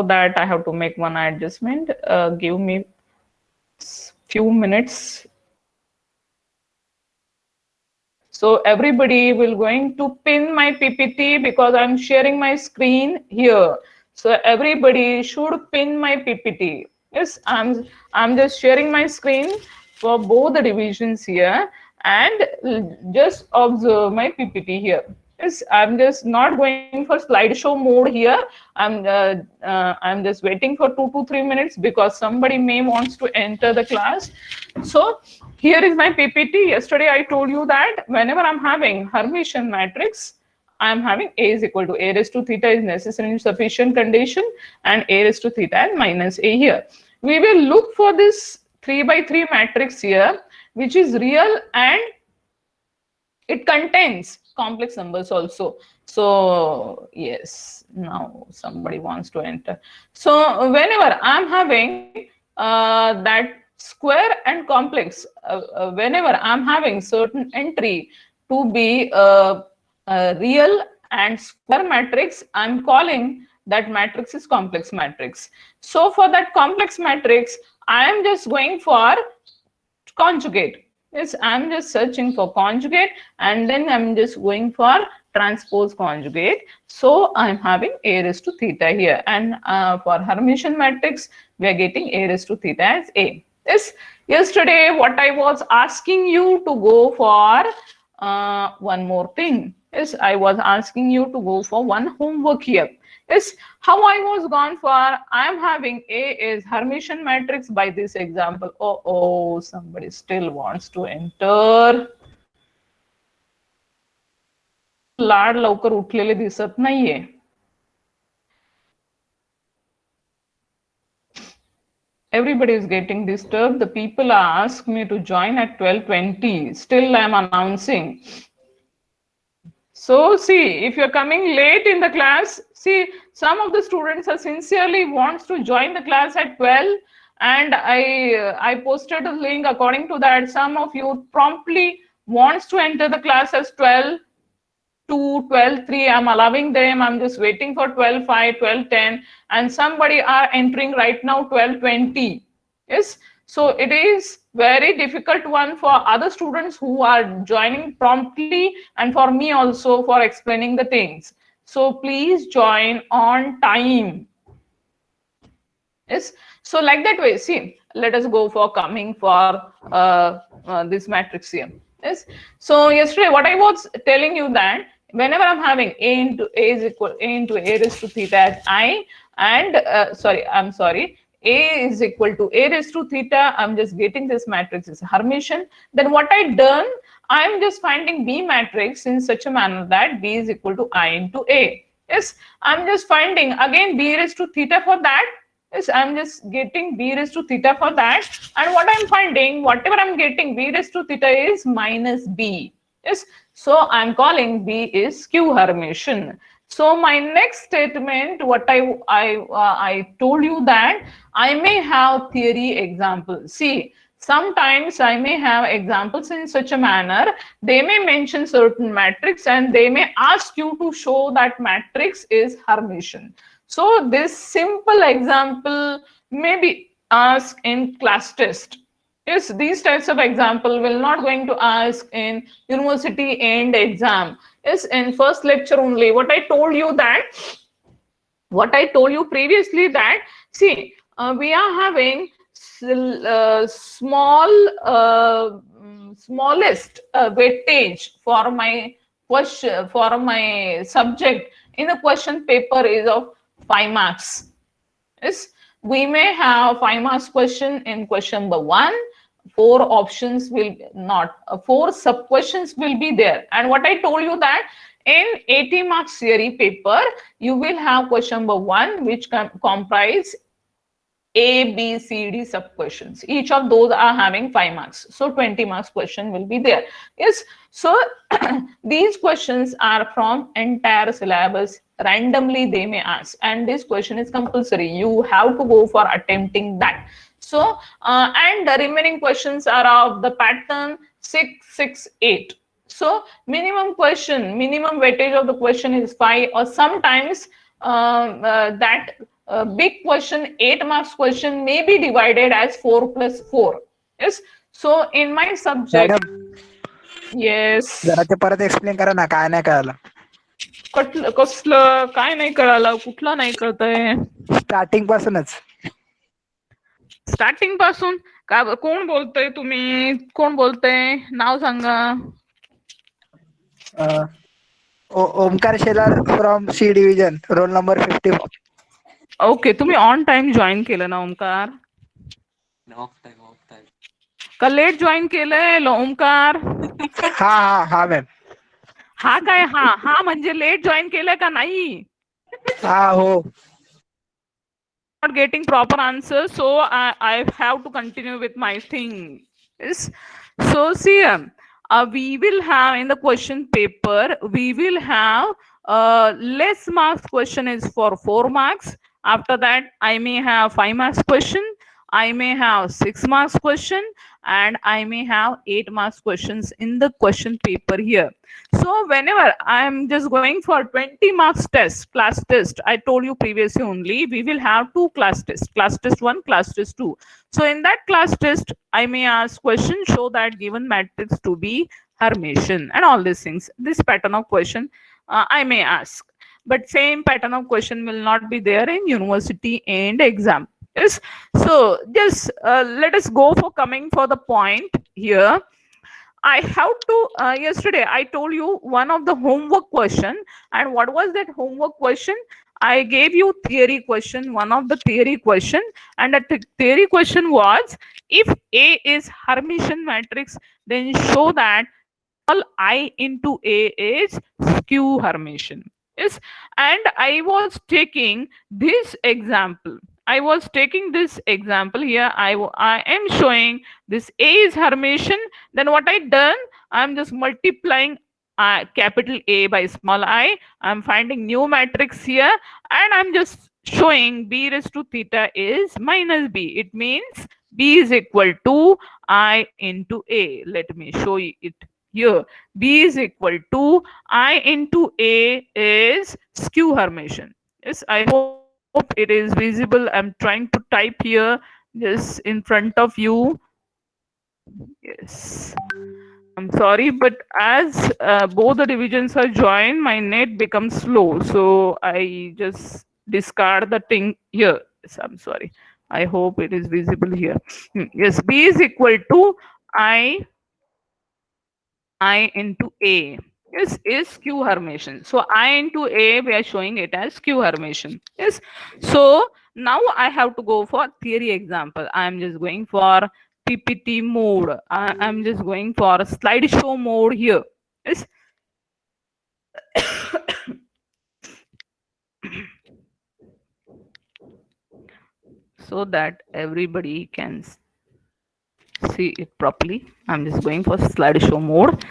that I have to make one adjustment. Give me few minutes. So everybody will going to pin my PPT because I'm sharing my screen here. So everybody should pin my PPT. Yes, I'm just sharing my screen for both the divisions here, and just observe my PPT here. Yes, I'm just not going for slideshow mode here. I'm just waiting for 2 to 3 minutes because somebody may wants to enter the class. So here is my PPT. Yesterday I told you that whenever I'm having Hermitian matrix, I'm having A is equal to A raised to theta is necessary and sufficient condition, and A raised to theta and minus A here. We will look for this 3 by 3 matrix here, which is real and it contains complex numbers also. So yes, now somebody wants to enter. So whenever I'm having that square and complex, whenever I'm having certain entry to be a real and square matrix, I'm calling that matrix is complex matrix. So for that complex matrix, I am just going for conjugate. Yes, I'm just searching for conjugate, and then I'm just going for transpose conjugate. So I'm having A raised to theta here, and for Hermitian matrix we are getting A raised to theta as A. Yes, yesterday what I was asking you to go for one more thing. Yes, I was asking you to go for one homework here. Yes, how I was gone for, I am having A is Hermitian matrix by this example. Oh, somebody still wants to enter. लाड लवकर उठलेले दिसत नाहीये. Everybody is getting disturbed. The people ask me to join at 12:20. Still, I'm announcing. So see, if you're coming late in the class, see, some of the students are sincerely wants to join the class at 12, and I posted a link according to that. Some of you promptly wants to enter the class as 12 to 12:03. I'm allowing them. I'm just waiting for 12:05, 12:10, and somebody are entering right now 12:20. Yes, so it is very difficult one for other students who are joining promptly, and for me also for explaining the things. So please join on time. Yes, so like that way, see, let us go for coming for this matrix here. Yes, so yesterday what I was telling you that whenever I'm having A into A is equal A into A raised to theta as I, and I'm sorry, A is equal to A raised to theta, I'm just getting this matrix is Hermitian. Then what I done, I'm just finding B matrix in such a manner that B is equal to I into A. Yes, I'm just finding again B raised to theta for that. Yes, I'm just getting B raised to theta for that. And what I'm finding, whatever I'm getting, B raised to theta is minus B. Yes, so I'm calling B is Q Hermitian. So my next statement, what I told you that I may have theory examples. See, sometimes I may have examples in such a manner. They may mention certain matrix and they may ask you to show that matrix is Hermitian. So this simple example may be asked in class test. Yes, these types of example will not going to ask in university end exam. Yes, in first lecture only. What I told you previously that, see, we are having smallest weightage for my question, for my subject in the question paper is of 5 marks. Yes, we may have 5 marks question in question number 1. 4 options will not, 4 sub questions will be there. And what I told you that in 80 marks theory paper, you will have question number 1 which comprise A, B, C, D sub questions. Each of those are having 5 marks. So 20 marks question will be there. Yes. So these questions are from entire syllabus. Randomly they may ask. And this question is compulsory. You have to go for attempting that. So, and the remaining questions are of the pattern 6, 6, 8. So minimum weightage of the question is 5, or sometimes that big question, 8 marks question may be divided as 4 plus 4. Yes. So in my subject, madam yes. जरा ते परत explain करा ना, काय नाही कळालं. कसलं काय नाही कळालं, कुठला नाही कळतंय? स्टार्टिंग पासूनच. स्टार्टिंग पासून का? कोण बोलतय? तुम्ही कोण बोलतय? नाव सांगा. Omkar Shelar from C division, roll number 54. Okay, तुम्ही ऑन टाइम जॉईन केलं ना ओमकार? ऑफ टाइम का लेट जॉईन केलंय ओमकार? हा हा हा मॅम. हा काय? हा हा म्हणजे लेट जॉईन केलंय का नाही? हा हो. Not getting proper answers, so I have to continue with my thing. Yes. So see, we will have in the question paper, we will have less marks question is for 4 marks. After that, I may have 5 marks question, I may have 6 marks question, and I may have 8 marks questions in the question paper here. So whenever I'm just going for 20 marks test, class test, I told you previously only, we will have two class test 1, class test 2. So in that class test, I may ask question, show that given matrix to be Hermitian and all these things. This pattern of question I may ask. But same pattern of question will not be there in university and exam. Yes. So just let us go for coming for the point here. I have to yesterday I told you one of the homework question, and what was that homework question? I gave you theory question, one of the theory question, and the theory question was, if A is Hermitian matrix, then show that small I into A is skew Hermitian. Yes, and I was taking this example. I was taking this example here. I am showing this A is Hermitian. Then what I done? I'm just multiplying capital A by small I. I'm finding new matrix here, and I'm just showing B raised to theta is minus B. It means B is equal to I into A. Let me show you it here. B is equal to I into A is skew Hermitian. Yes, I hope it is visible. I'm trying to type here just in front of you. Yes. I'm sorry, but as both the divisions are joined, my net becomes slow. So I just discard the thing here. Yes, I'm sorry. I hope it is visible here. Yes, B is equal to I into A. Yes, is skew Hermitian. So I into A, we are showing it as skew Hermitian. Yes. So now I have to go for theory example. I am just going for PPT mode. I'm just going for slideshow mode here. Yes. So that everybody can see it properly. I'm just going for slideshow mode.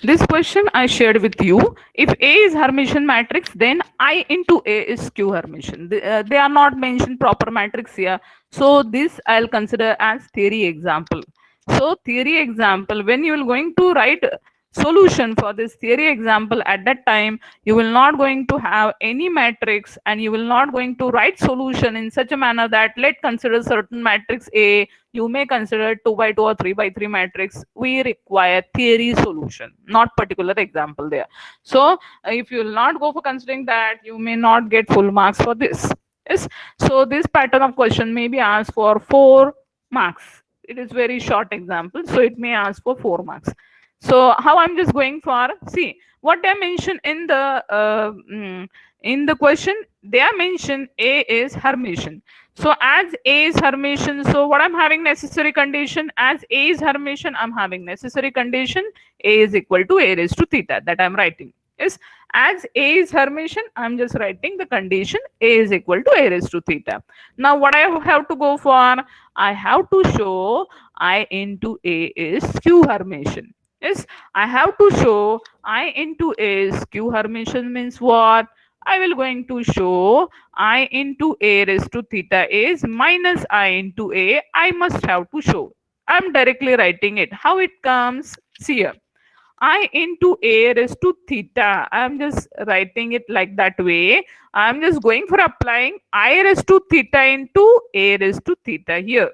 This question I shared with you. If A is Hermitian matrix, then I into A is skew Hermitian. They are not mentioned proper matrix here. So this I'll consider as theory example. So theory example, when you are going to write solution for this theory example, at that time you will not going to have any matrix, and you will not going to write solution in such a manner that let consider certain matrix A, you may consider 2 by 2 or 3 by 3 matrix. We require theory solution, not particular example there. So if you will not go for considering that, you may not get full marks for this. Yes. So this pattern of question may be asked for 4 marks. It is very short example, so it may ask for 4 marks. So how I'm just going for, see what they mentioned in the question. They are mentioned A is Hermitian. So as A is Hermitian, so what I'm having necessary condition, as A is Hermitian, I'm having necessary condition A is equal to A raised to theta, that I'm writing. Yes, as A is Hermitian, I'm just writing the condition A is equal to A raised to theta. Now what I have to go for, I have to show I into A is Q Hermitian. Yes, I have to show I into A is Q Hermitian means what? I will going to show I into A raised to theta is minus I into A. I must have to show. I'm directly writing it. How it comes? See here. I into A raised to theta. I'm just writing it like that way. I'm just going for applying I raised to theta into A raised to theta here.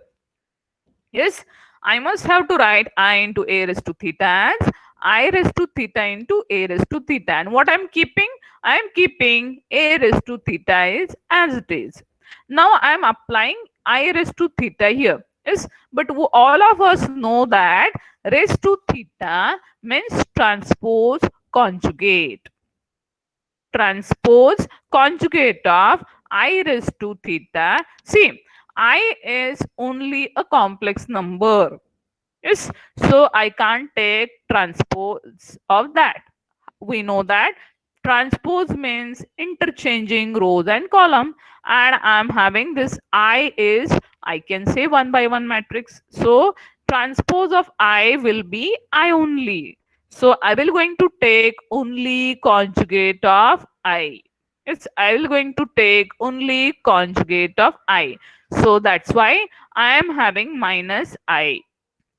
Yes, I must have to write I into A raised to theta as I raised to theta into A raised to theta. And what I'm keeping? I'm keeping A raised to theta is as it is. Now I'm applying I raised to theta here. Yes, but all of us know that raised to theta means transpose conjugate. Transpose conjugate of I raised to theta. See, I is only a complex number. Yes, so I can't take transpose of that. We know that transpose means interchanging rows and column, and I'm having this I is, I can say 1 by 1 matrix. So transpose of I will be I only. So I will going to take only conjugate of I. Yes, I will going to take only conjugate of I. So that's why I am having minus I.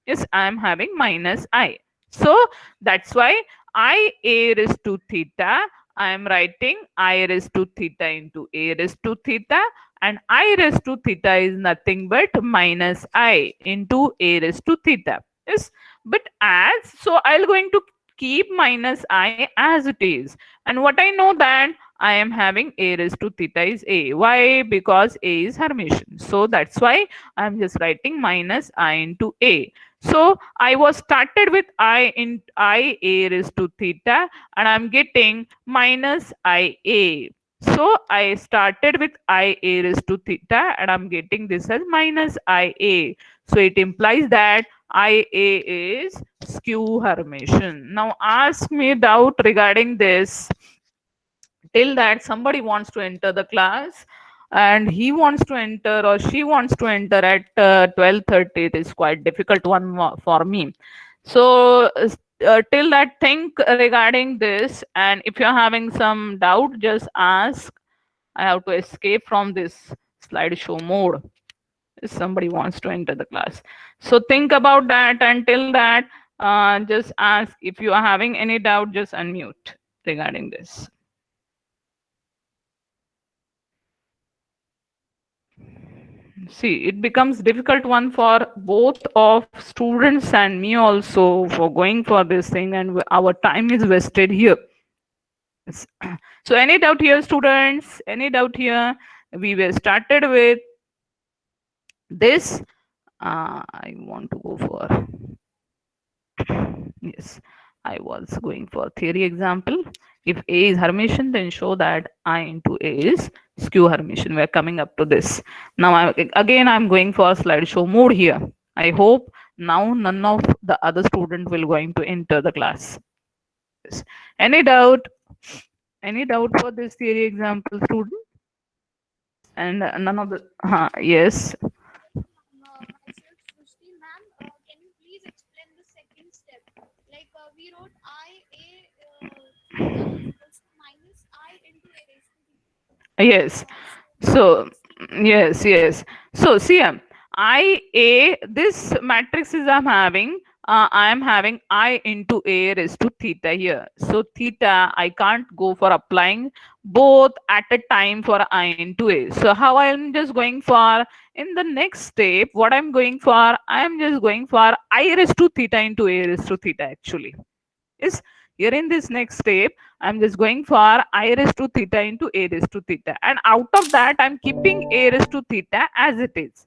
Yes, I am having minus I. So that's why I A raised to theta, I am writing I raised to theta into A raised to theta, and I raised to theta is nothing but minus I into A raised to theta. Yes, but as, so I'll going to keep minus I as it is. And what I know that I am having A raised to theta is A. Why? Because A is Hermitian. So that's why I'm just writing minus I into A. So I was started with I in I A raised to theta, and I'm getting minus I A. So I started with I A raised to theta, and I'm getting this as minus I A. So it implies that I A is skew Hermitian. Now ask me doubt regarding this. Till that somebody wants to enter the class, and he wants to enter or she wants to enter at 12:30. It is quite difficult one for me. So till that, think regarding this, and if you're having some doubt, just ask. I have to escape from this slideshow mode if somebody wants to enter the class. So think about that. Until that, just ask. If you are having any doubt, just unmute regarding this. See, it becomes difficult one for both of students and me also for going for this thing, and our time is wasted here. Yes. So any doubt here, students? Any doubt here? We were started with this. I want to go for, yes, I was going for theory example. If A is Hermitian, then show that I into A is skew Hermitian. We're coming up to this. Now, again, I'm going for slideshow mode here. I hope now none of the other student will going to enter the class. Yes. Any doubt? Any doubt for this theory example, student? And none of the, yes. Myself, Srushti, ma'am, can you please explain the second step? Like we wrote I A theta equals to minus I into A raised to B. Yes. So yes. So see, I A, this matrix is I'm having. I am having I into A raised to theta here. So theta, I can't go for applying both at a time for I into A. So how I'm just going for, in the next step, what I'm going for, I am just going for I raised to theta into A raised to theta actually. Is here in this next step, I'm just going for I raised to theta into A raised to theta, and out of that I'm keeping A raised to theta as it is.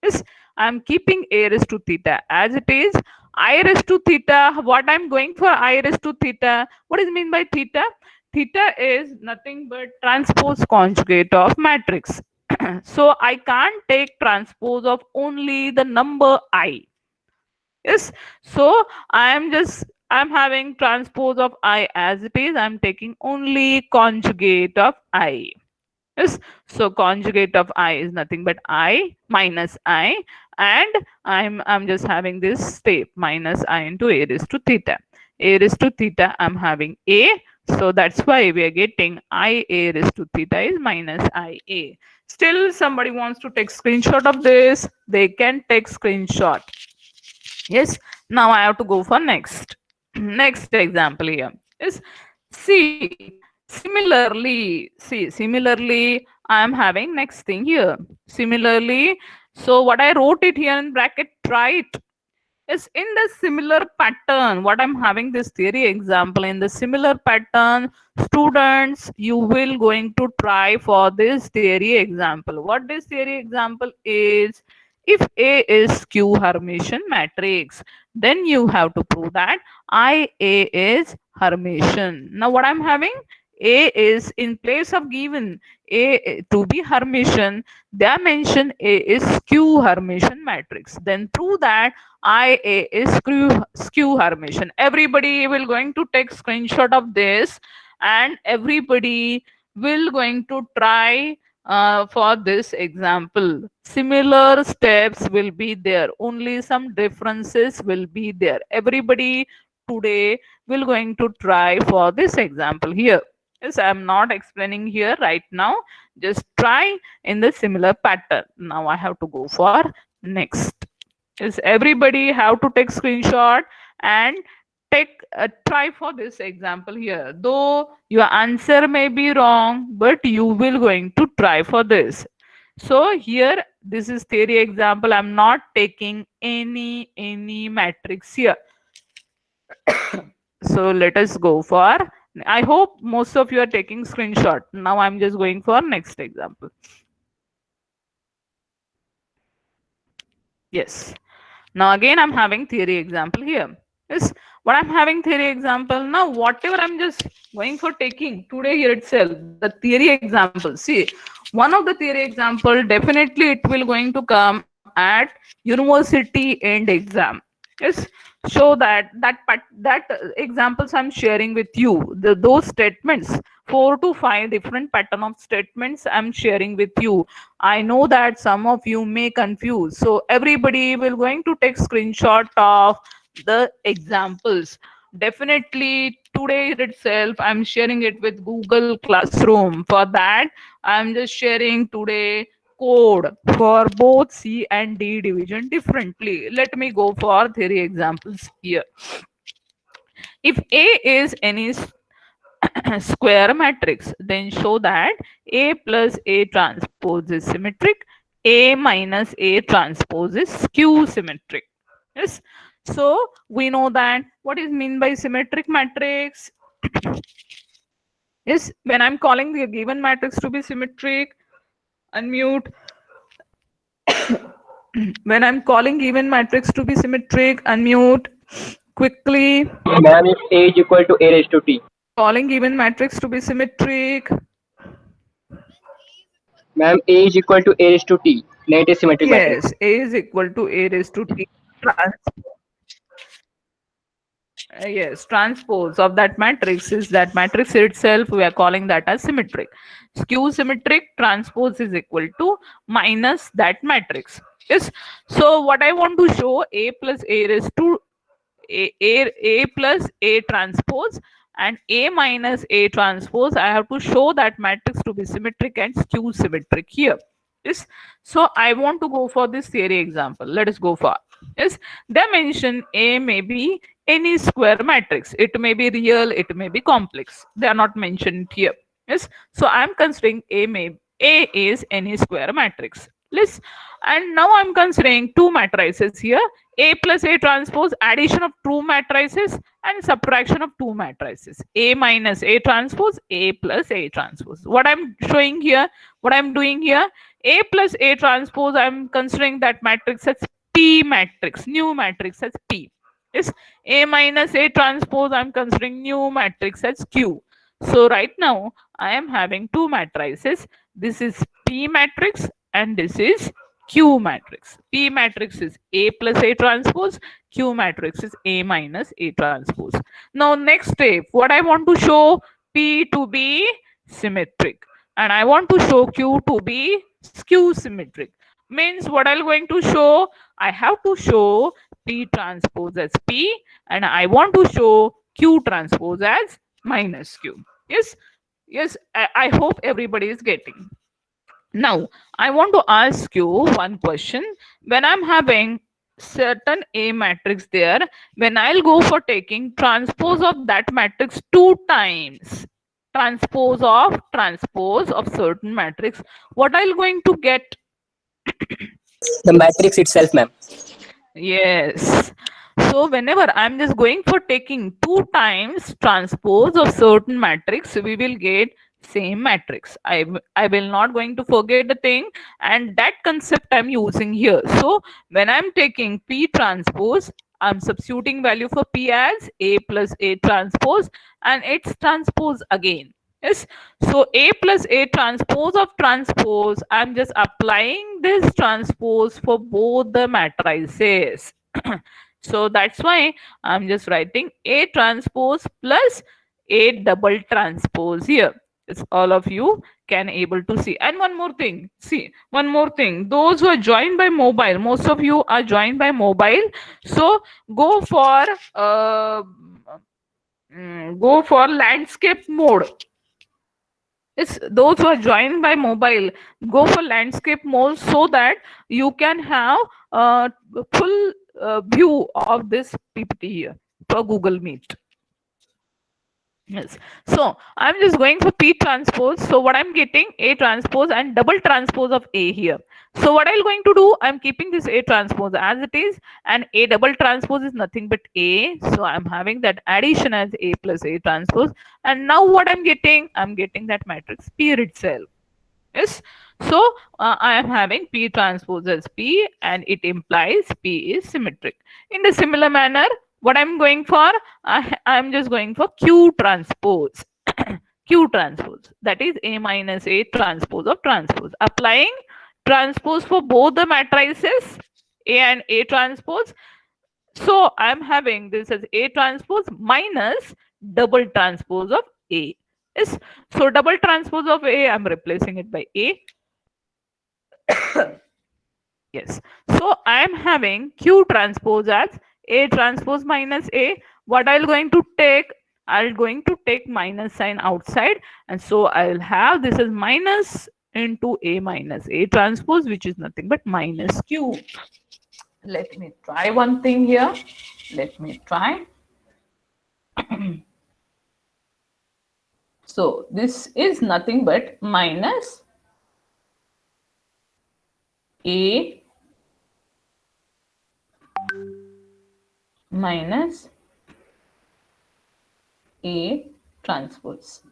Yes, I'm keeping A raised to theta as it is. I raised to theta. What I'm going for I raised to theta? What is mean by theta? Theta is nothing but transpose conjugate of matrix. So I can't take transpose of only the number I. Yes. So I'm having transpose of I as it is. I'm taking only conjugate of I. Yes. So conjugate of I is nothing but I minus I, and I'm just having this step minus I into a raised to theta. A raised to theta I'm having A. So that's why we are getting I a raised to theta is minus I a. Still somebody wants to take screenshot of this, they can take screenshot. Yes. Now I have to go for next. Next example here is, see, similarly I am having next thing here. Similarly, so what I wrote it here in bracket, right, is in the similar pattern. What I'm having this theory example, in the similar pattern, students, you will going to try for this theory example. What this theory example is, if A is skew Hermitian matrix, then you have to prove that IA is Hermitian. Now what I'm having, A is in place of given A to be Hermitian, they are mentioned A is skew Hermitian matrix. Then prove that IA is skew Hermitian. Everybody will going to take screenshot of this, and everybody will going to try for this example. Similar steps will be there. Only some differences will be there. Everybody today will going to try for this example here. Yes, I am not explaining here right now. Just try in the similar pattern. Now I have to go for next. Is everybody have to take screenshot and take a try for this example here. Though your answer may be wrong, but you will going to try for this. So here this is theory example. I'm not taking any matrix here. So let us go for, I hope most of you are taking screenshot. Now I'm just going for next example. Yes. Now again I'm having theory example here. Yes, what I'm having theory example. Now whatever I'm just going for taking today here itself, the theory example. See, one of the theory example, definitely it will going to come at university end exam. Yes, show that examples I'm sharing with you, those statements, 4 to 5 different pattern of statements I'm sharing with you. I know that some of you may confuse, so everybody will going to take screenshot of the examples. Definitely today itself I'm sharing it with Google Classroom. For that I'm just sharing today code for both C and D division differently. Let me go for theory examples here. If A is any square matrix, then show that A plus A transpose is symmetric, A minus A transpose is skew symmetric. Yes. So we know that what is mean by symmetric matrix. Yes, when I'm calling the given matrix to be symmetric, unmute. When I'm calling given matrix to be symmetric, unmute quickly. Ma'am, if A is equal to A raised to T. Calling given matrix to be symmetric. Ma'am, A is equal to A raised to T. Then it is symmetric matrix. Yes, A is equal to A raised to T. Yes, transpose of that matrix is that matrix itself, we are calling that as symmetric. Skew symmetric transpose is equal to minus that matrix. Yes. So what I want to show, A plus A raised to A plus A transpose and A minus A transpose, I have to show that matrix to be symmetric and skew symmetric here. Yes. So I want to go for this theory example. Let us go for. Yes. Dimension A may be any square matrix. It may be real, it may be complex. They are not mentioned here. Yes. So I am considering A is any square matrix. Yes. And now I'm considering two matrices here. A plus A transpose, addition of two matrices and subtraction of two matrices. A minus A transpose, A plus A transpose. What I'm showing here, what I'm doing here, A plus A transpose, I'm considering that matrix as P matrix, new matrix as P. Is A minus A transpose, I'm considering new matrix as Q. So right now I am having two matrices. This is P matrix and this is Q matrix. P matrix is A plus A transpose, Q matrix is A minus A transpose. Now next step, what I want to show, P to be symmetric and I want to show Q to be skew symmetric. Means what I'm going to show, I have to show P transpose as P and I want to show Q transpose as minus Q. Yes, yes, I hope everybody is getting. Now, I want to ask you one question. When I'm having certain A matrix there, when I'll go for taking transpose of that matrix two times, transpose of certain matrix, what I'll going to get? The matrix itself, ma'am. Yes. So whenever I'm just going for taking two times transpose of certain matrix, we will get same matrix. I will not going to forget the thing, and that concept I'm using here. So when I'm taking P transpose, I'm substituting value for P as A plus A transpose and its transpose again. Yes. So A plus A transpose of transpose, I'm just applying this transpose for both the matrices. So that's why I'm just writing A transpose plus A double transpose here. It's all of you can able to see. And one more thing, see, one more thing. Those who are joined by mobile, most of you are joined by mobile. So go for landscape mode. It's those who are joined by mobile, go for landscape mode so that you can have a full view of this PPT here for Google Meet. Yes. So I'm just going for P transpose. So what I'm getting, A transpose and double transpose of A here. So what I'm going to do, I'm keeping this A transpose as it is, and A double transpose is nothing but A. So I'm having that addition as A plus A transpose. And now what I'm getting that matrix P itself. Yes. So I am having P transpose as P and it implies P is symmetric. In the similar manner, what I'm going for, I'm just going for Q transpose. Q transpose, that is A minus A transpose of transpose. Applying transpose for both the matrices A and A transpose. So I'm having this as A transpose minus double transpose of A. Yes. So double transpose of A, I'm replacing it by A. Yes. So I'm having Q transpose as A transpose minus A. What I'll going to take? I'll going to take minus sign outside, and so I'll have this as minus into A minus A transpose, which is nothing but minus Q. Let me try one thing here. Let me try. So this is nothing but minus A minus A transpose.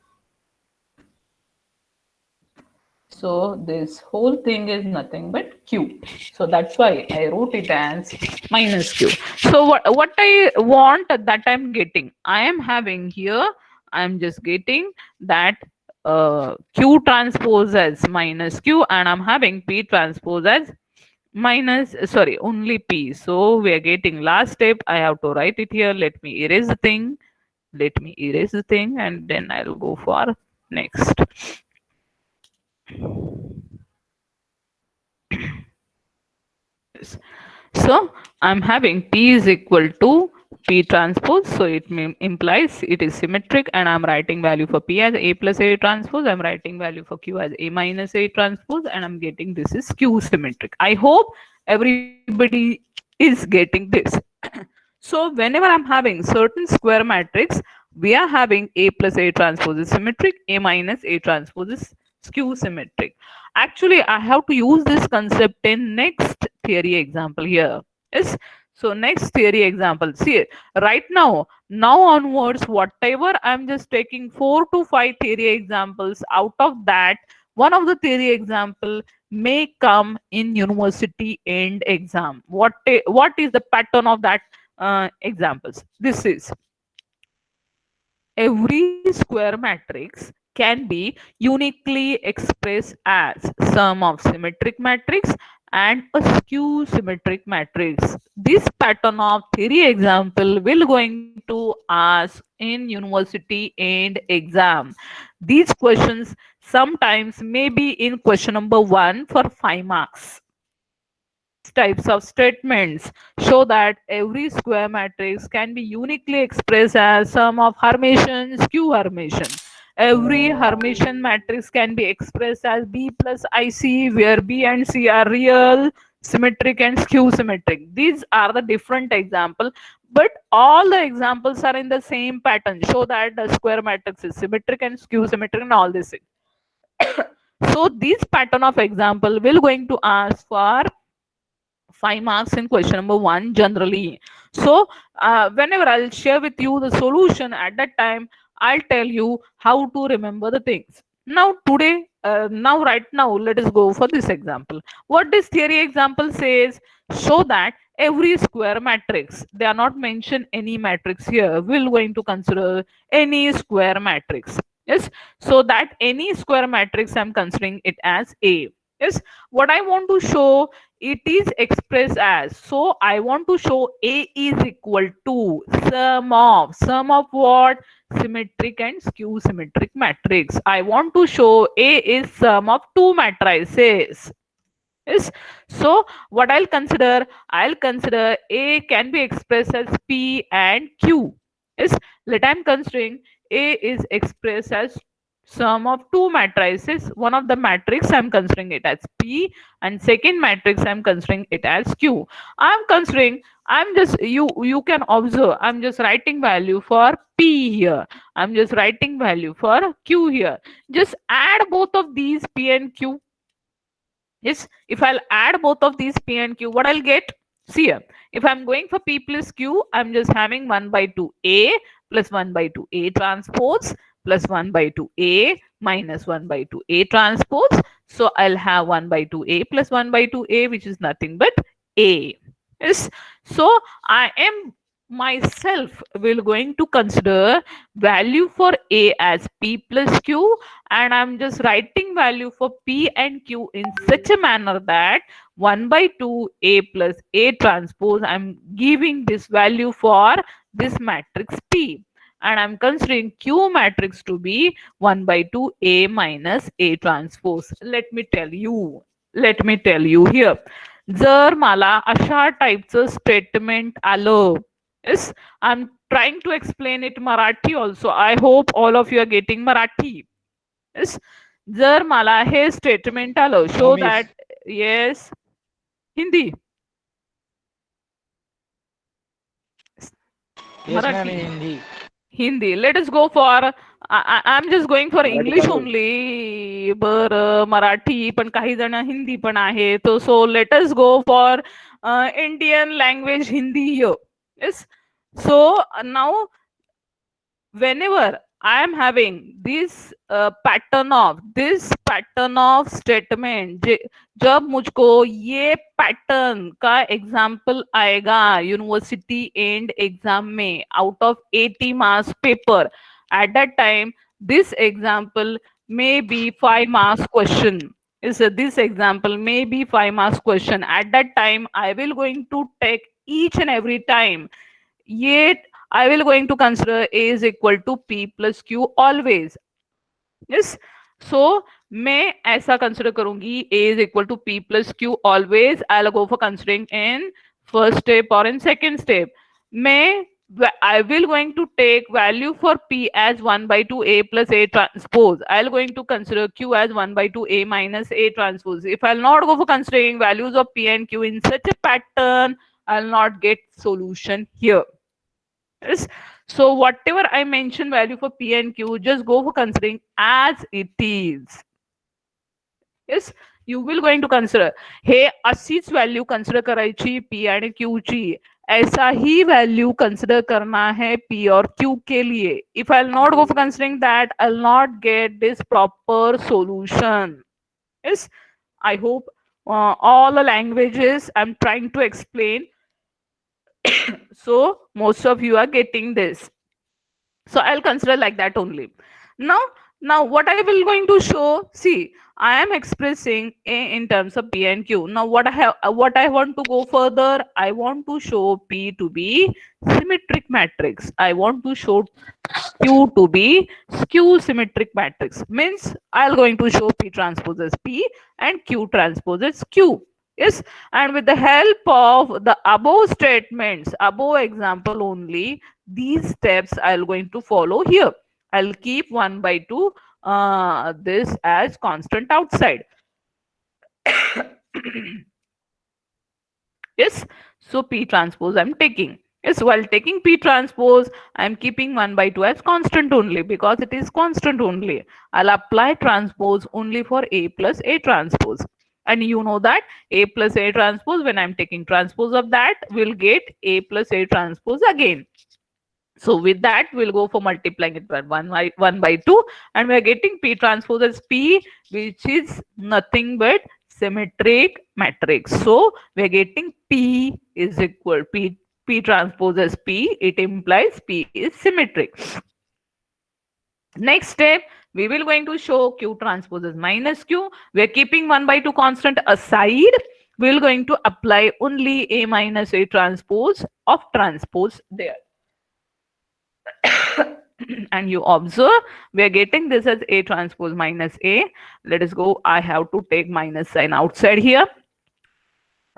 So this whole thing is nothing but Q. So that's why I wrote it as minus Q. So what I want that I'm getting, I am having here, I'm just getting that Q transpose as minus Q and I'm having P transpose as minus, sorry, only P. So we are getting last step. I have to write it here. Let me erase the thing. Let me erase the thing and then I'll go for next. So I'm having P is equal to P transpose. So it implies it is symmetric and I'm writing value for P as A plus A transpose. I'm writing value for Q as A minus A transpose and I'm getting this is Q symmetric. I hope everybody is getting this. So whenever I'm having certain square matrix, we are having A plus A transpose is symmetric, A minus A transpose is skew symmetric. Actually, I have to use this concept in next theory example here. Yes. So next theory example. See, right now onwards, whatever I'm just taking 4 to 5 theory examples. Out of that, one of the theory example may come in university end exam. What is the pattern of that examples. This is every square matrix can be uniquely expressed as sum of symmetric matrix and a skew symmetric matrix. This pattern of theory example will going to ask in university and exam. These questions sometimes may be in question number 1 for 5 marks. Types of statements show that every square matrix can be uniquely expressed as sum of Hermitian skew Hermitian. Every Hermitian matrix can be expressed as B plus IC, where B and C are real, symmetric, and skew symmetric. These are the different examples, but all the examples are in the same pattern. Show that the square matrix is symmetric and skew symmetric, and all this thing. So this pattern of example will going to ask for 5 marks in question number 1 generally. So whenever I'll share with you the solution, at that time I'll tell you how to remember the things. Now today, now right now, let us go for this example. What this theory example says, show that every square matrix, they are not mentioned any matrix here, we're going to consider any square matrix. Yes, so that any square matrix, I'm considering it as A. Yes, what I want to show, it is expressed as, so I want to show A is equal to sum of what? Symmetric and skew symmetric matrix. I want to show A is sum of two matrices. Yes, so what I'll consider A can be expressed as P and Q. Yes, let I'm considering A is expressed as sum of two matrices. One of the matrix I'm considering it as P, and second matrix I'm considering it as Q. I'm just, you can observe, I'm just writing value for P here, I'm just writing value for Q here. Just add both of these P and Q. Yes, if I'll add both of these P and Q, what I'll get? See here, if I'm going for P plus Q, I'm just having 1 by 2 A plus 1 by 2 A transpose plus 1 by 2 A minus 1 by 2 A transpose. So I'll have 1 by 2 A plus 1 by 2 A, which is nothing but A. Yes, so I am myself will going to consider value for A as P plus Q, and I'm just writing value for P and Q in such a manner that 1 by 2 A plus A transpose, I'm giving this value for this matrix P, and I'm considering Q matrix to be 1 by 2 A minus A transpose. Let me tell you here, जर मला अशा टाईपचं statement आलं, yes, I'm trying to explain it Marathi also. I hope all of you are getting Marathi. Yes, जर मला हे statement आलं, show miss. that, yes, Hindi, Yes, ma'am, Marathi, in Hindi. Hindi. Let us go for, I'm just going for English only. बरं, मराठी पण काही जण हिंदी पण आहे. So let us go for Indian language Hindi here. Yes. So now whenever I am having this pattern of statement, जब मुझको ये pattern का एग्जाम्पल आएगा यूनिवर्सिटी एंड एग्जाम में out of 80 marks paper, at that time this example may be 5 marks question. Is this example may be 5 marks question. At that time I will going to take each and every time, yet I will going to consider A is equal to P plus Q always. Yes, so मैं ऐसा consider करूंगी A is equal to P plus Q always. I'll go for considering in first step or in second step. I will going to take value for P as 1 by 2 A plus A transpose. I'll going to consider Q as 1 by 2 A minus A transpose. If I'll not go for considering values of P and Q in such a pattern, I'll not get solution here. Yes. So whatever I mention value for P and Q, just go for considering as it is. Yes, you will going to consider हे अशीच value consider करायची P आणि Q ची, ऐसा ही value consider करना है P और Q के लिए. If I'll not go for considering that, I'll not get this proper solution. Yes, I hope all the languages I'm trying to explain So most of you are getting this. So I'll consider like that only. Now now what I will going to show, see, I am expressing A in terms of P and Q. Now what I want to go further, I want to show P to be symmetric matrix. I want to show Q to be skew symmetric matrix. Means I'll going to show P transpose as P and Q transpose as Q. Yes, and with the help of the above statements, above example only, these steps I'll going to follow here. I'll keep 1 by 2 this as constant outside. Yes, so P transpose I'm taking. Yes, while taking P transpose, I'm keeping 1 by 2 as constant only because it is constant only. I'll apply transpose only for A plus A transpose. And you know that A plus A transpose, when I'm taking transpose of that, we'll get A plus A transpose again. So with that, we'll go for multiplying it by 1 by 2, and we're getting P transpose as P, which is nothing but symmetric matrix. So we're getting P is equal P transpose as P. It implies P is symmetric. Next step, we will going to show Q transpose as minus Q. We're keeping 1 by 2 constant aside. We're going to apply only A minus A transpose of transpose there. And you observe we are getting this as A transpose minus A. Let us go. I have to take minus sign outside here.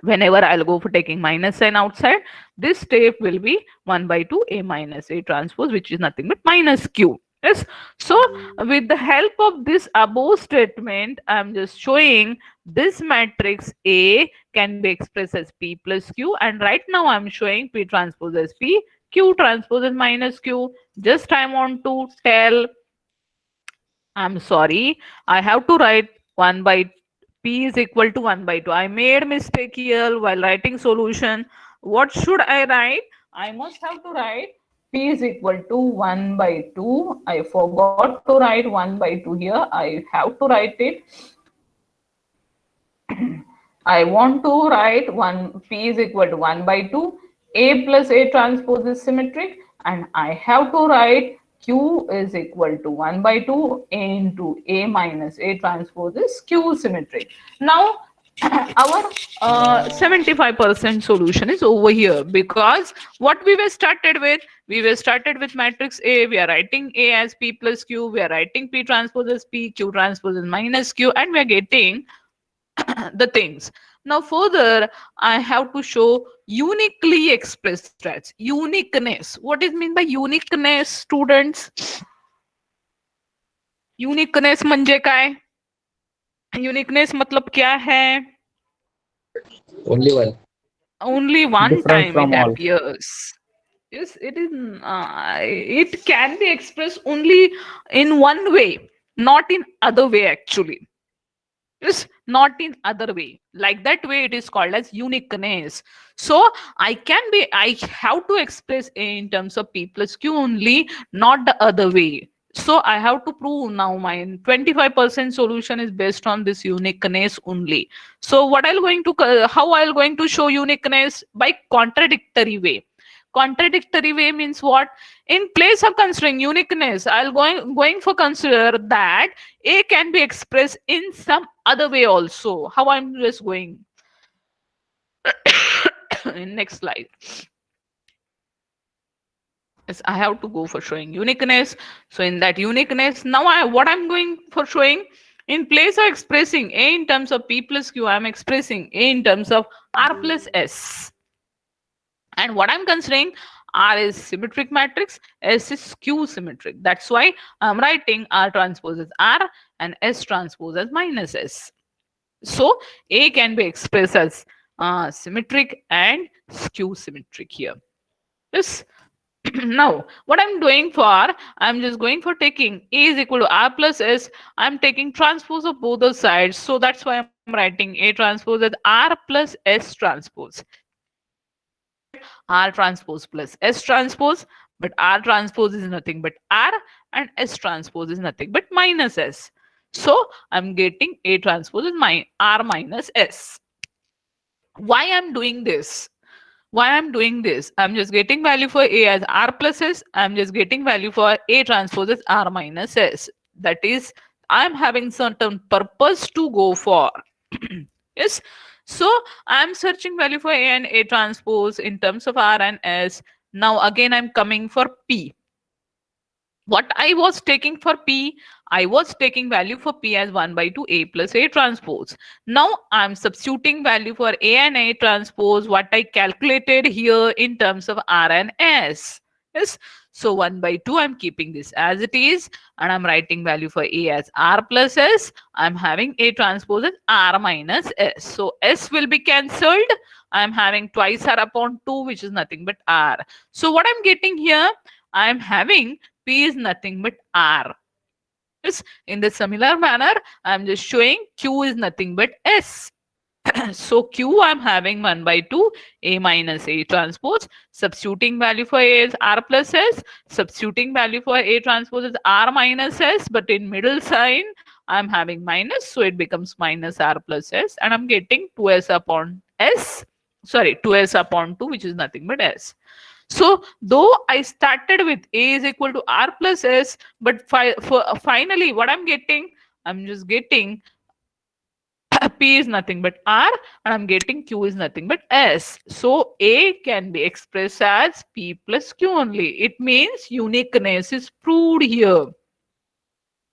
Whenever I'll go for taking minus sign outside, this step will be 1 by 2 A minus A transpose, which is nothing but minus Q. Yes. So with the help of this above statement, I'm just showing this matrix A can be expressed as P plus Q, and right now I'm showing P transpose as P, Q transpose as minus Q. Just I want to tell, I'm sorry, I have to write 1 by P is equal to 1 by 2. I made mistake here while writing solution. What should I write? I must have to write P is equal to 1 by 2. I forgot to write 1 by 2 here. I have to write it. I want to write P is equal to 1 by 2. A plus A transpose is symmetric, and I have to write Q is equal to 1 by 2 into A minus A transpose is Q symmetric. Now our 75% solution is over here, because what we were started with matrix A. We are writing A as P plus Q. We are writing P transpose as P, Q transpose as minus Q, and we are getting the things. Now further, I have to show uniquely expressed stats. Uniqueness. What is mean by uniqueness, students? Uniqueness म्हणजे काय? Uniqueness मतलब क्या है? Only one. Only one Different time from it all. appears. Yes, it is. It can be expressed only in one way, not in other way actually. Yes, not in other way. Like that way, it is called as uniqueness. So I have to express A in terms of P plus Q only, not the other way. So I have to prove now my 25% solution is based on this uniqueness only. So what I'm going to, how I'm going to show uniqueness? By contradictory way. Contradictory way means what? In place of considering uniqueness, I'll going for consider that A can be expressed in some other way also. How I'm just going in next slide. Yes, I have to go for showing uniqueness. So in that uniqueness, now what I'm going for showing, in place of expressing A in terms of P plus Q, I'm expressing A in terms of R plus S. And what I'm considering, R is symmetric matrix, S is Q symmetric. That's why I'm writing R transpose as R and S transpose as minus S. So A can be expressed as symmetric and skew symmetric here. Yes. Now what I'm doing for, I'm just going for taking A is equal to R plus S. I'm taking transpose of both the sides. So that's why I'm writing A transpose as R plus S transpose. R transpose plus S transpose, but R transpose is nothing but R, and S transpose is nothing but minus S. So I'm getting A transpose is R minus S. Why I'm doing this? Why I'm doing this? I'm just getting value for A as R plus S. I'm just getting value for A transpose as R minus S. That is, I'm having certain purpose to go for. Yes. So I'm searching value for A and A transpose in terms of R and S. Now again, I'm coming for P. What I was taking for P, I was taking value for P as 1 by 2 A plus A transpose. Now I'm substituting value for A and A transpose, what I calculated here in terms of R and S. Yes. So 1 by 2, I'm keeping this as it is, and I'm writing value for A as R plus S. I'm having A transpose as R minus S. So S will be cancelled. I'm having twice R upon 2, which is nothing but R. So what I'm getting here, I'm having P is nothing but R. Yes. In the similar manner, I'm just showing Q is nothing but S. So Q I'm having 1 by 2 A minus A transpose. Substituting value for A is R plus S. Substituting value for A transpose is R minus S. But in middle sign, I'm having minus. So it becomes minus R plus S. And I'm getting 2S upon S. Sorry, 2S upon 2, which is nothing but S. So though I started with A is equal to R plus S, but finally what I'm just getting P is nothing but R, and I'm getting Q is nothing but S. So A can be expressed as P plus Q only. It means uniqueness is proved here.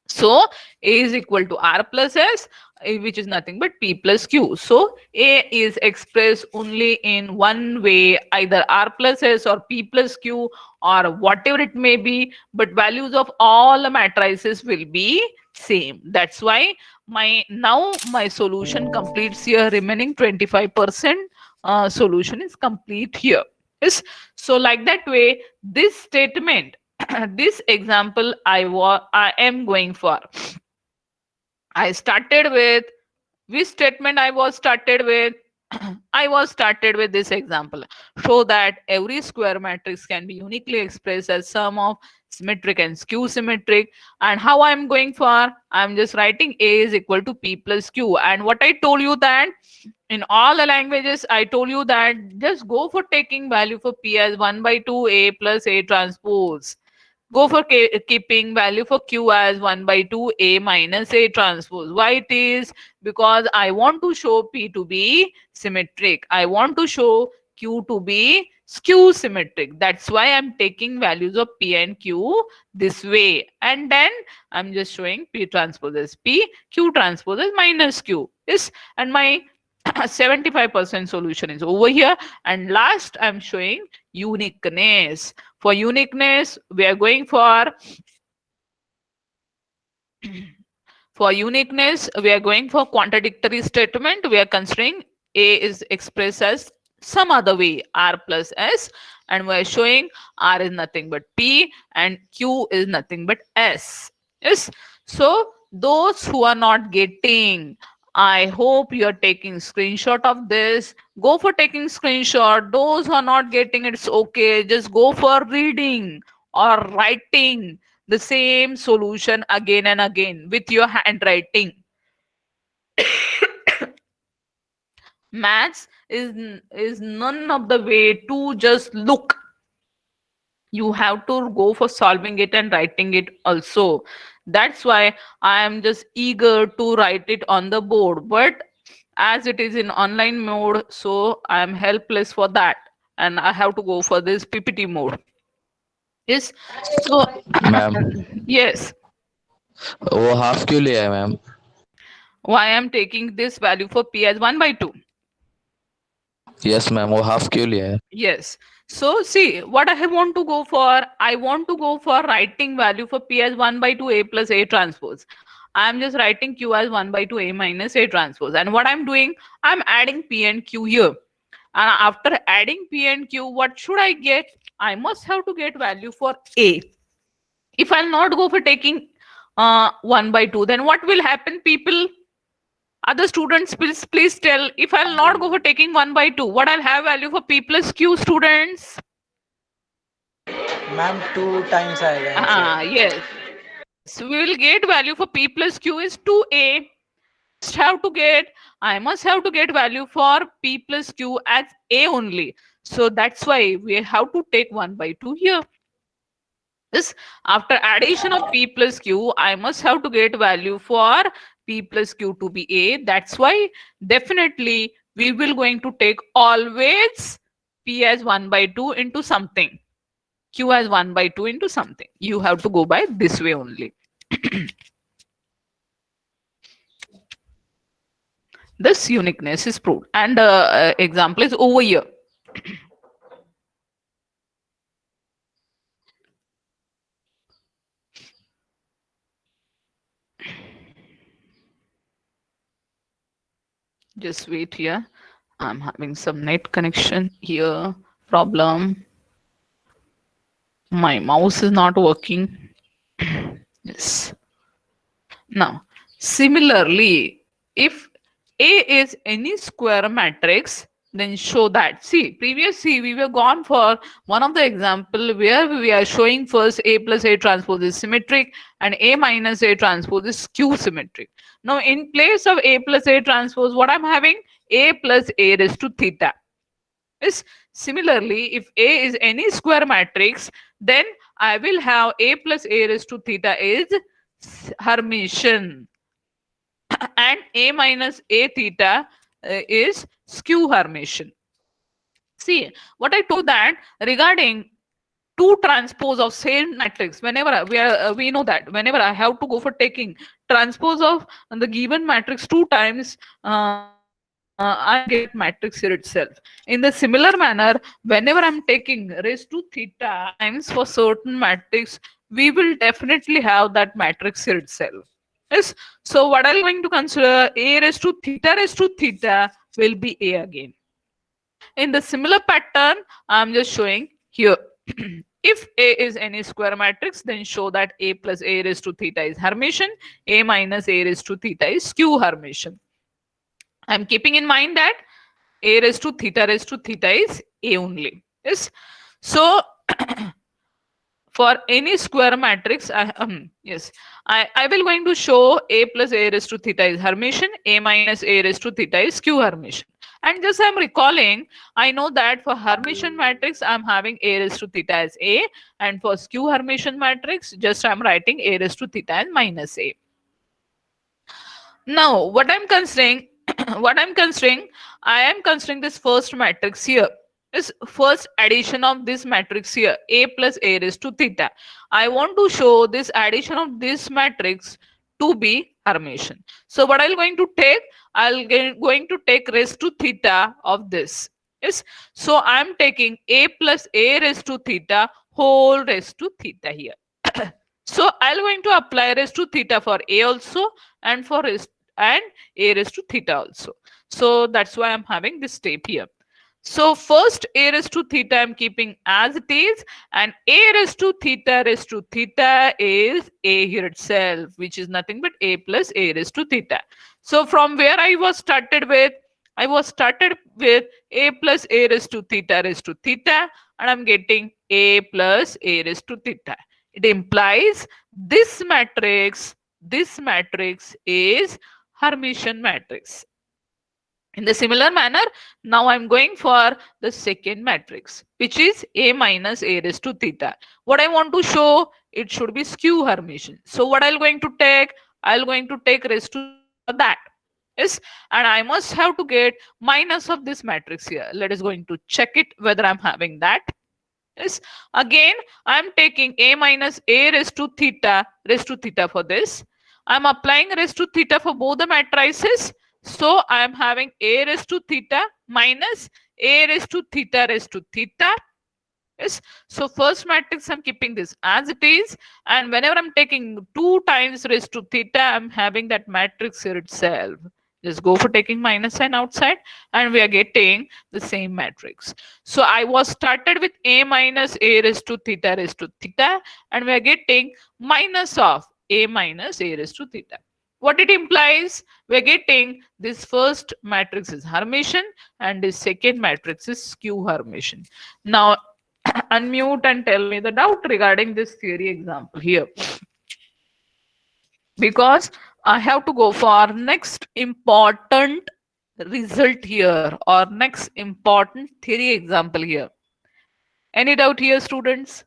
So A is equal to R plus S, which is nothing but P plus Q. So A is expressed only in one way, either R plus S or P plus Q or whatever it may be, but values of all the matrices will be same. That's why my solution completes here. Remaining 25% solution is complete here. Yes. So like that way, this statement, this example I am going for. I started with which statement I was started with? I was started with this example. Show that every square matrix can be uniquely expressed as sum of symmetric and skew symmetric. And how I'm going for? I'm just writing A is equal to P plus Q. And what I told you that in all the languages, I told you that just go for taking value for P as 1 by 2 A plus A transpose. Go for keeping value for Q as 1 by 2 A minus A transpose. Why it is? Because I want to show P to be symmetric. I want to show Q to be skew symmetric. That's why I'm taking values of P and Q this way. And then I'm just showing P transpose as P, Q transpose as minus Q. Yes. And my 75% solution is over here. And last, I'm showing uniqueness. For uniqueness, we are going for contradictory statement. We are considering A is expressed as some other way, R plus S, and we are showing R is nothing but P and Q is nothing but S. Yes. So those who are not getting, I hope you are taking screenshot of this. Go for taking screenshot. Those who are not getting, it's okay. Just go for reading or writing the same solution again and again with your handwriting. Maths is none of the way to just look. You have to go for solving it and writing it also. That's why I am just eager to write it on the board. But as it is in online mode, so I am helpless for that. And I have to go for this PPT mode. Yes. So, ma'am yes. वो half क्यों लिया है ma'am? Why I am taking this value for P as 1 by 2. Yes ma'am, वो half क्यों लिया है? Yes. So see what I want to go for. I want to go for writing value for P as 1 by 2 A plus A transpose. I'm just writing Q as 1 by 2 A minus A transpose. And what I'm doing, I'm adding P and Q here. And after adding P and Q, what should I get? I must have to get value for A. If I'll not go for taking 1 by 2, then what will happen, people? Other students, please tell. If I'll not go for taking 1 by 2, what I'll have value for P plus Q, students? Ma'am, 2 times आएगा answer. Yes. So we will get value for P plus Q is 2A. I must have to get value for P plus Q as A only. So that's why we have to take 1 by 2 here. This after addition of p plus q, I must have to get value for p plus q to be a. That's why definitely we will going to take always p as 1 by 2 into something, q as 1 by 2 into something. You have to go by this way only. This uniqueness is proved, and example is over here. Just wait here. I'm having some net connection here problem. My mouse is not working. Yes. Now, similarly, if A is any square matrix, then show that. See, previously we were gone for one of the example where we are showing first A plus A transpose is symmetric and A minus A transpose is skew symmetric. Now, in place of A plus A transpose, what I'm having? A plus A raised to theta. Is similarly, if A is any square matrix, then I will have A plus A raised to theta is Hermitian and A minus A theta is skew Hermitian. See, what I told that regarding two transpose of same matrix, whenever we know that whenever I have to go for taking transpose of the given matrix two times, I get matrix here itself. In the similar manner, whenever I'm taking raised to theta times for certain matrix, we will definitely have that matrix here itself. Yes. So what I'm going to consider A raised to theta will be A again. In the similar pattern, I'm just showing here. If A is any square matrix, then show that A plus A raised to theta is Hermitian, A minus A raised to theta is skew Hermitian. I'm keeping in mind that A raised to theta is A only. Yes. So for any square matrix, I will going to show A plus A raised to theta is Hermitian, A minus A raised to theta is skew Hermitian. And just I'm recalling, I know that for Hermitian matrix, I'm having A raised to theta as A, and for skew Hermitian matrix, just I'm writing A raised to theta as minus A. Now, what I'm considering, I am considering this first matrix here. This first addition of this matrix here, A plus A raised to theta. I want to show this addition of this matrix to be Hermitian. So what I'm going to take, going to take raised to theta of this. Yes. So I'm taking A plus A raised to theta whole raised to theta here. So I'm going to apply raised to theta for A also and for A raised to theta also. So that's why I'm having this step here. So first A raised to theta I'm keeping as it is, and A raised to theta is A here itself, which is nothing but A plus A raised to theta. So from where I was started with A plus A raised to theta, and I'm getting A plus A raised to theta. It implies this matrix is Hermitian matrix. In the similar manner, now I'm going for the second matrix, which is A minus A raised to theta. What I want to show, it should be skew Hermitian. So what I'm going to take, I'm going to take raised to that. Yes, and I must have to get minus of this matrix here. Let us going to check it whether I'm having that. Yes, again, I'm taking A minus A raised to theta for this. I'm applying raised to theta for both the matrices. So I am having A raised to theta minus A raised to theta. Yes. So first matrix I'm keeping this as it is, and whenever I'm taking 2 times raised to theta, I'm having that matrix here itself. Just go for taking minus sign outside, and we are getting the same matrix. So I was started with A minus A raised to theta, and we are getting minus of A minus A raised to theta. What it implies, we're getting this first matrix is Hermitian and this second matrix is skew Hermitian. Now unmute and tell me the doubt regarding this theory example here, because I have to go for next important result here or next important theory example here. Any doubt here, students?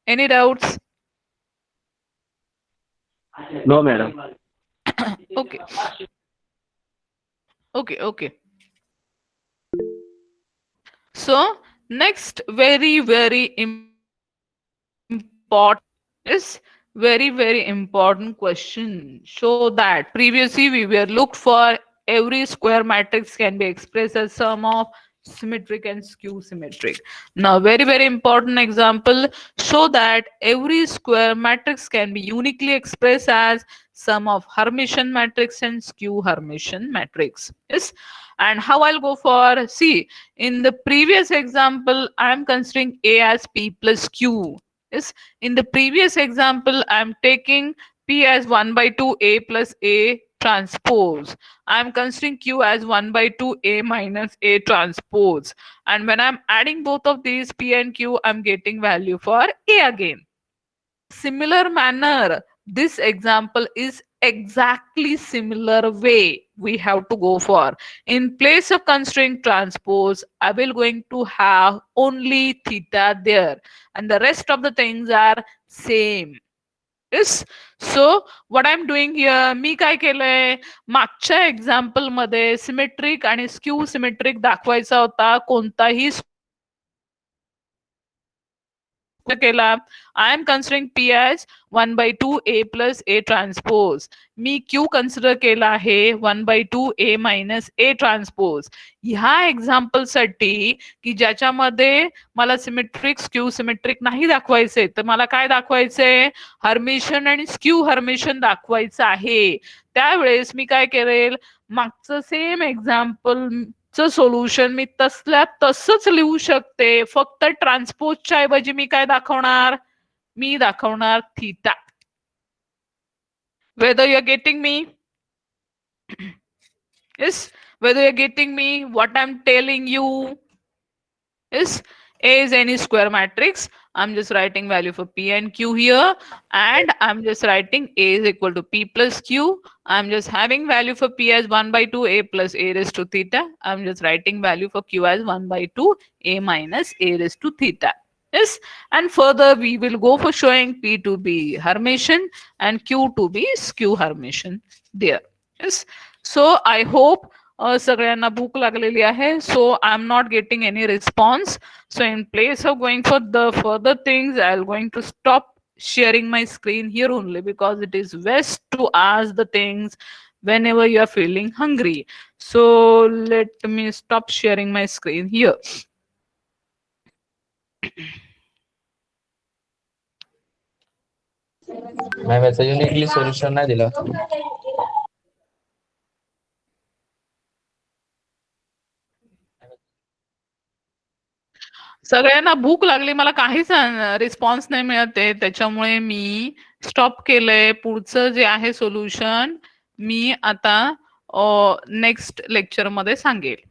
Any doubts? No, madam. Okay. Okay. So next very important is very important question. Show that previously we were looked for every square matrix can be expressed as sum of symmetric and skew symmetric. Now very important example, show that every square matrix can be uniquely expressed as sum of Hermitian matrix and skew Hermitian matrix. Yes. And how I'll go for, see, in the previous example I am considering A as P plus Q. Yes, in the previous example I am taking P as 1 by 2 A plus A transpose. I am considering Q as 1 by 2 A minus A transpose. And when I'm adding both of these P and Q, I'm getting value for A again. Similar manner, this example is exactly similar way we have to go for. In place of considering transpose, I will going to have only theta there and the rest of the things are same. Yes. So what I'm doing here, मी काय केलंय, मागच्या example मध्ये symmetric आणि skew symmetric दाखवायचा होता, कोणताही केला. I am considering P as 1 by 2 A plus A transpose. Me Q consider केला आहे 1 by 2 A minus A transpose. ह्या एक्झाम्पल साठी की ज्याच्यामध्ये मला सिमेट्रिक स्क्यू सिमेट्रिक नाही दाखवायचे, तर मला काय दाखवायचंय, हर्मिशन आणि स्क्यू हर्मिशन दाखवायचं आहे. त्यावेळेस मी काय करेल, मागचं सेम एक्झाम्पल सोल्युशन मी तसल्या तसंच लिहू शकते, फक्त ट्रान्सपोजच्या ऐवजी मी काय दाखवणार, मी दाखवणार theta. Whether you're getting me? Yes, whether you're getting me what I'm telling you? Yes, A is any square matrix. I'm just writing value for P and Q here, and I'm just writing A is equal to P plus Q. I'm just having value for P as 1 by 2 A plus A raised to theta. I'm just writing value for Q as 1 by 2 A minus A raised to theta. Yes, and further we will go for showing P to be Hermitian and Q to be skew Hermitian there. Yes, so I hope सगळ्यांना भूक लागलेली आहे. So I'm not getting any response. So in place of going for the further things, I'm going to stop sharing my screen here only, because it is best to ask the things whenever you are feeling hungry. So let me stop sharing my screen here. Ma'am याचा uniquely solution नाही दिला. सगळ्यांना भूक लागली, मला काहीच response नाही मिळत आहे, त्याच्यामुळे मी स्टॉप केलंय. पुढचं जे आहे सोल्युशन मी आता नेक्स्ट लेक्चर मध्ये सांगेल.